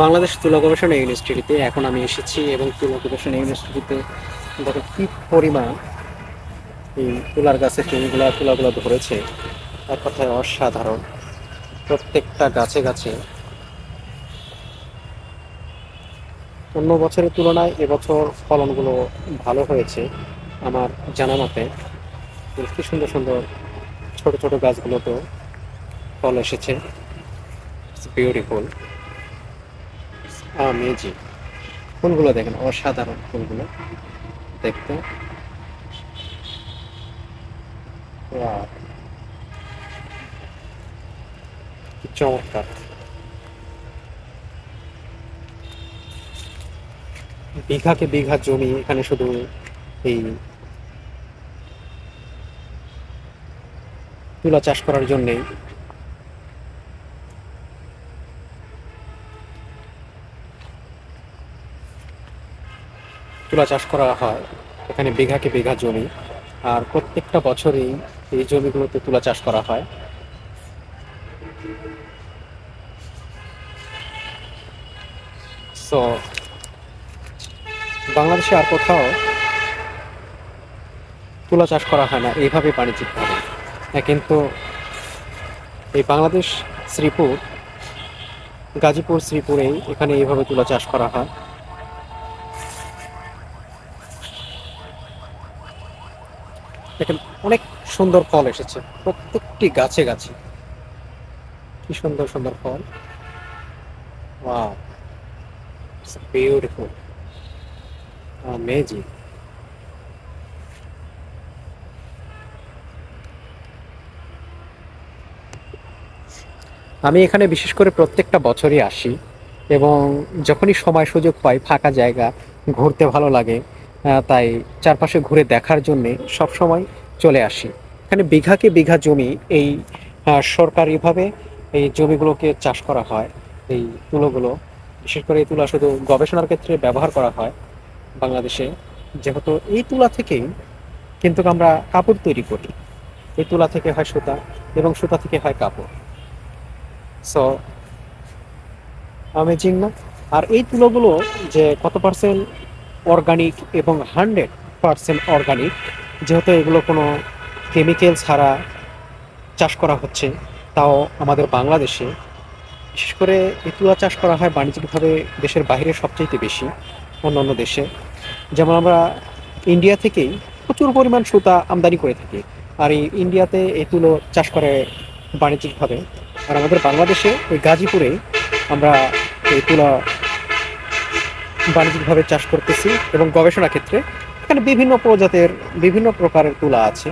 বাংলাদেশ তুলা গবেষণা ইউনিভার্সিটিতে এখন আমি এসেছি এবং তুলা গবেষণা ইউনিভার্সিটিতে দেখো কি পরিমাণ এই তুলার গাছের তুলাগুলো ধরেছে, এক কথায় অসাধারণ। প্রত্যেকটা গাছে গাছে অন্য বছরের তুলনায় এবছর ফলনগুলো ভালো হয়েছে আমার জানা মতে। কি সুন্দর সুন্দর ছোট ছোট গাছগুলোতেও ফল এসেছে। Beautiful, amazing. ফুলগুলো দেখেন, অসাধারণ ফুলগুলো দেখতে। ওয়াও, কি চমৎকার। বিঘাকে বিঘা জমি এখানে শুধু এই তুলা চাষ করার জন্যেই। তুলা চাষ করা হয় এখানে বিঘাকে বিঘা জমি, আর প্রত্যেকটা বছরই এই জমিগুলোতে তুলা চাষ করা হয়। সো বাংলাদেশে আর কোথাও তুলা চাষ করা হয় না এইভাবে বাণিজ্যিকভাবে। কিন্তু এই বাংলাদেশ শ্রীপুর, গাজীপুর শ্রীপুরেই এখানে এইভাবে তুলা চাষ করা হয়। দেখেন, অনেক সুন্দর ফল এসেছে প্রত্যেকটি গাছে গাছে। কি সুন্দর সুন্দর ফল। Wow, beautiful, amazing. আমি এখানে বিশেষ করে প্রত্যেকটা বছরই আসি, এবং যখনই সময় সুযোগ পাই, ফাঁকা জায়গা ঘুরতে ভালো লাগে, তাই চারপাশে ঘুরে দেখার জন্যে সবসময় চলে আসি। এখানে বিঘাকে বিঘা জমি এই সরকারিভাবে এই জমিগুলোকে চাষ করা হয়। এই তুলোগুলো, বিশেষ করে এই তুলা শুধু গবেষণার ক্ষেত্রে ব্যবহার করা হয় বাংলাদেশে, যেহেতু এই তুলা থেকেই কিন্তু আমরা কাপড় তৈরি করি। এই তুলা থেকে হয় সুতা, এবং সুতা থেকে হয় কাপড়। সো অ্যামেজিং না? আর এই তুলোগুলো যে কত পার্সেন্ট অর্গানিক এবং 100% অর্গানিক, যেহেতু এগুলো কোনো কেমিক্যাল ছাড়া চাষ করা হচ্ছে, তাও আমাদের বাংলাদেশে। বিশেষ করে এই তুলা চাষ করা হয় বাণিজ্যিকভাবে দেশের বাইরে সবচাইতে বেশি, অন্যান্য দেশে। যেমন আমরা ইন্ডিয়া থেকেই প্রচুর পরিমাণ সুতা আমদানি করে থাকি, আর এই ইন্ডিয়াতে এই তুলো চাষ করে বাণিজ্যিকভাবে। আর আমাদের বাংলাদেশে ওই গাজীপুরে আমরা এই তুলা বাণিজ্যিকভাবে চাষ করতেছি, এবং গবেষণা ক্ষেত্রে এখানে বিভিন্ন প্রজাতের বিভিন্ন প্রকারের তুলা আছে।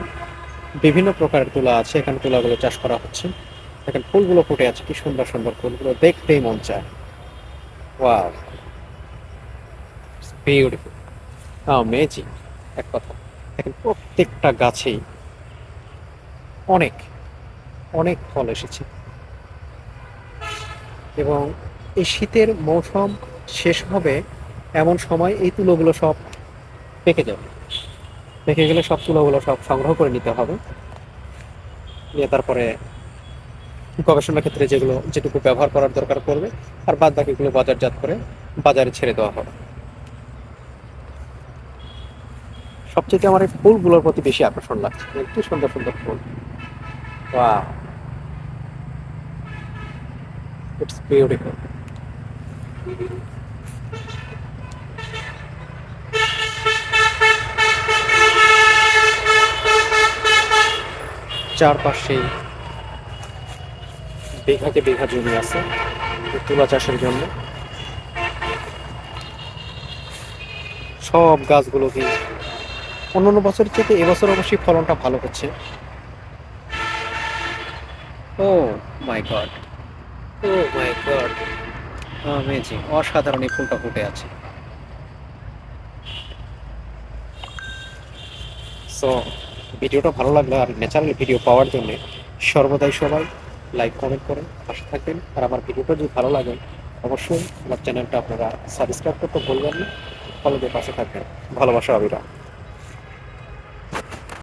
বিভিন্ন প্রকারের তুলা আছে, এখানে তুলাগুলো চাষ করা হচ্ছে। এখানে ফুলগুলো ফুটে আছে, কি সুন্দর সুন্দর ফুলগুলো, দেখতেই মন চায়। Wow, beautiful, amazing. এক কথা, দেখেন প্রত্যেকটা গাছেই অনেক অনেক ফল এসেছে, এবং এই শীতের মৌসুম শেষ হবে এমন সময় এই তুলোগুলো সব পেকে যাবে। পেকে গেলে সব তুলোগুলো সব সংগ্রহ করে নিতে হবে, নিয়ে তারপরে গবেষণার ক্ষেত্রে যেটুকু ব্যবহার করার দরকার পড়বে, আর বাদ বাকিগুলো বাজারজাত করে বাজারে ছেড়ে দেওয়া হবে। সবচেয়ে আমার এই ফুলগুলোর প্রতি বেশি আকর্ষণ লাগছে, কি সুন্দর সুন্দর ফুল। Wow, it's beautiful. চারপাশে বিঘাকে বিঘা জমি আছে এই তুলা চাষের জন্য। সব গাছগুলো কি অন্যান্য বছরের চেয়ে এবছর অবশ্যই ফলনটা ভালো হচ্ছে। ও মাই গড, ও মাই গড, অ্যামেজিং, অসাধারণ এই ফুলটা ফুটে আছে। সো ভিডিওটা ভালো লাগলে আর ন্যাচারাল ভিডিও পাওয়ার জন্য সর্বদাই সবাই লাইক কমেন্ট করে পাশে থাকবেন। আর আমার ভিডিওটা যদি ভালো লাগে, অবশ্যই আমার চ্যানেলটা আপনারা সাবস্ক্রাইব করতে ভুলবেন না। ফলো দিয়ে পাশে থাকবেন। ভালোবাসা, অবিরাম।